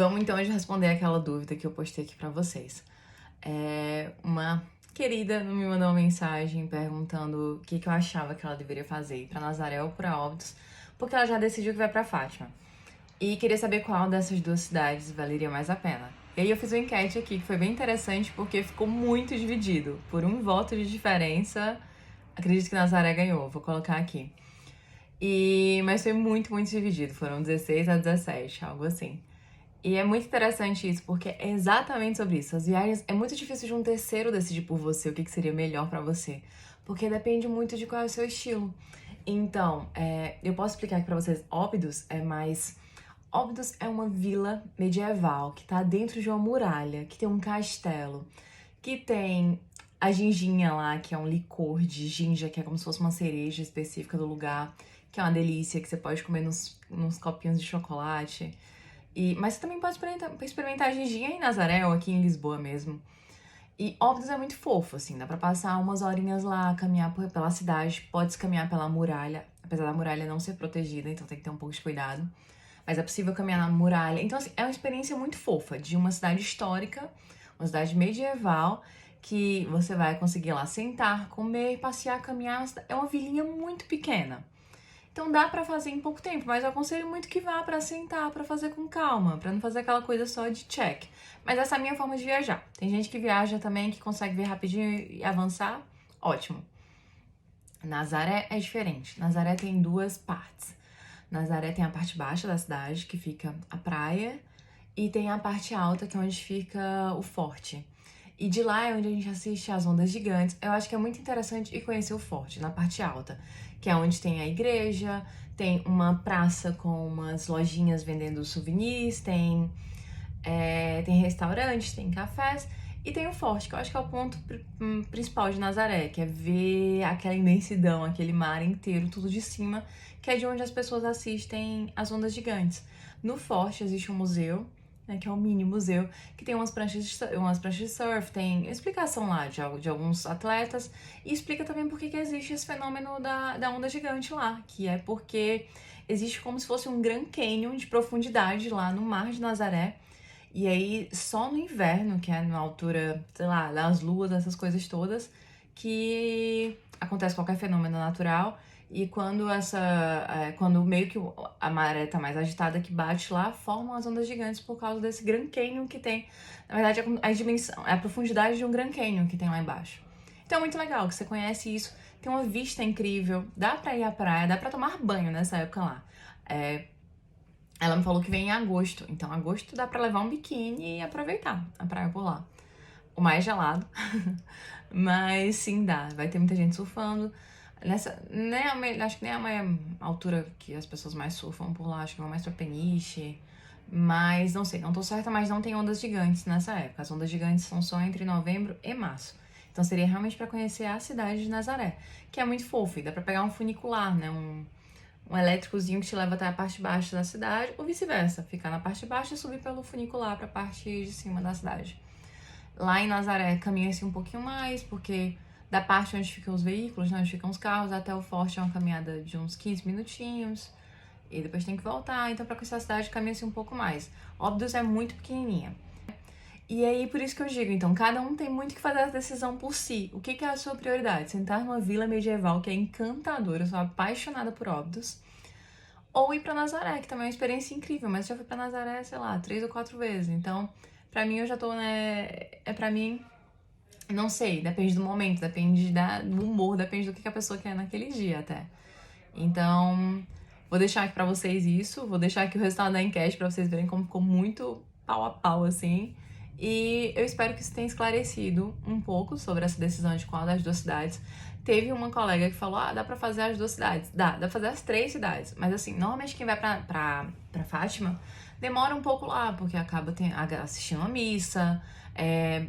Vamos então hoje responder aquela dúvida que eu postei aqui pra vocês. Uma querida me mandou uma mensagem perguntando o que eu achava que ela deveria fazer, ir pra Nazaré ou pra Óbidos, porque ela já decidiu que vai pra Fátima. E queria saber qual dessas duas cidades valeria mais a pena. E aí eu fiz uma enquete aqui que foi bem interessante porque ficou muito dividido. Por um voto de diferença, acredito que Nazaré ganhou, vou colocar aqui. Mas foi muito dividido, foram 16 a 17, algo assim. E é muito interessante isso, porque é exatamente sobre isso. As viagens, é muito difícil de um terceiro decidir por você o que seria melhor pra você, porque depende muito de qual é o seu estilo. Então, eu posso explicar aqui pra vocês, Óbidos é uma vila medieval que tá dentro de uma muralha, que tem um castelo, que tem a ginginha lá, que é um licor de ginja, que é como se fosse uma cereja específica do lugar, que é uma delícia, que você pode comer nos copinhos de chocolate. Mas você também pode experimentar a ginginha em Nazaré ou aqui em Lisboa mesmo. E Óbidos é muito fofo, assim, dá pra passar umas horinhas lá, caminhar pela cidade, pode-se caminhar pela muralha, apesar da muralha não ser protegida, então tem que ter um pouco de cuidado. Mas é possível caminhar na muralha. Então, assim, é uma experiência muito fofa de uma cidade histórica, uma cidade medieval, que você vai conseguir lá sentar, comer, passear, caminhar. É uma vilinha muito pequena. Então dá pra fazer em pouco tempo, mas eu aconselho muito que vá pra sentar, pra fazer com calma, pra não fazer aquela coisa só de check. Mas essa é a minha forma de viajar. Tem gente que viaja também, que consegue ver rapidinho e avançar. Ótimo. Nazaré é diferente. Nazaré tem duas partes. Nazaré tem a parte baixa da cidade, que fica a praia, e tem a parte alta, que é onde fica o forte. E de lá é onde a gente assiste às ondas gigantes. Eu acho que é muito interessante ir conhecer o forte, na parte alta, que é onde tem a igreja, tem uma praça com umas lojinhas vendendo souvenirs, tem restaurantes, tem cafés, e tem o forte, que eu acho que é o ponto principal de Nazaré, que é ver aquela imensidão, aquele mar inteiro, tudo de cima, que é de onde as pessoas assistem às ondas gigantes. No forte existe um museu, né, que é o mini museu, que tem umas pranchas de surf, tem explicação lá de alguns atletas, e explica também por que existe esse fenômeno da onda gigante lá, que é porque existe como se fosse um Grand Canyon de profundidade lá no mar de Nazaré. E aí, só no inverno, que é na altura, sei lá, das luas, essas coisas todas, que acontece qualquer fenômeno natural. E quando meio que a maré tá mais agitada que bate lá, formam as ondas gigantes por causa desse Grand Canyon que tem. Na verdade, a dimensão, é a profundidade de um Grand Canyon que tem lá embaixo. Então é muito legal que você conhece isso, tem uma vista incrível, dá pra ir à praia, dá pra tomar banho nessa época lá. Ela me falou que vem em agosto, então agosto dá pra levar um biquíni e aproveitar a praia por lá. O mais gelado, mas sim dá, vai ter muita gente surfando. Acho que nem é a maior altura que as pessoas mais surfam por lá, acho que vão mais pra Peniche. Mas não sei, não tô certa, mas não tem ondas gigantes nessa época. As ondas gigantes são só entre novembro e março. Então seria realmente pra conhecer a cidade de Nazaré, que é muito fofo e dá pra pegar um funicular, né? Um elétricozinho que te leva até a parte baixa da cidade, ou vice-versa, ficar na parte baixa e subir pelo funicular para a parte de cima da cidade. Lá em Nazaré caminha-se um pouquinho mais, porque da parte onde ficam os veículos, né, onde ficam os carros, até o forte é uma caminhada de uns 15 minutinhos, e depois tem que voltar, então para conhecer a cidade caminha-se um pouco mais. Óbidos é muito pequenininha. E aí, por isso que eu digo, então, cada um tem muito que fazer a decisão por si. O que é a sua prioridade? Sentar numa vila medieval que é encantadora, eu sou apaixonada por Óbidos, ou ir pra Nazaré, que também é uma experiência incrível, mas eu já fui pra Nazaré, sei lá, 3 ou 4 vezes. Então, pra mim, eu já tô, né? Pra mim, não sei, depende do momento, depende do humor, depende do que a pessoa quer naquele dia até. Então, vou deixar aqui pra vocês isso, vou deixar aqui o resultado da enquete pra vocês verem como ficou muito pau a pau, assim. E eu espero que isso tenha esclarecido um pouco sobre essa decisão de qual das duas cidades. Teve uma colega que falou, dá pra fazer as duas cidades. Dá pra fazer as 3 cidades. Mas assim, normalmente quem vai pra Fátima demora um pouco lá, porque acaba assistindo uma missa,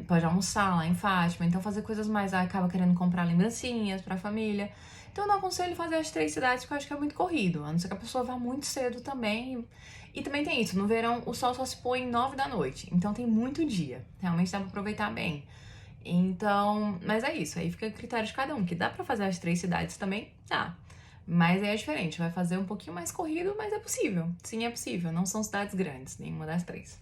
pode almoçar lá em Fátima, então fazer coisas mais, acaba querendo comprar lembrancinhas pra família. Então eu não aconselho fazer as 3 cidades, porque eu acho que é muito corrido, a não ser que a pessoa vá muito cedo também. E também tem isso, no verão o sol só se põe 9 da noite, então tem muito dia, realmente dá pra aproveitar bem. Então, mas é isso, aí fica a critério de cada um, que dá pra fazer as 3 cidades também, dá. Mas aí é diferente, vai fazer um pouquinho mais corrido, mas é possível. Sim, é possível, não são cidades grandes, nenhuma das 3.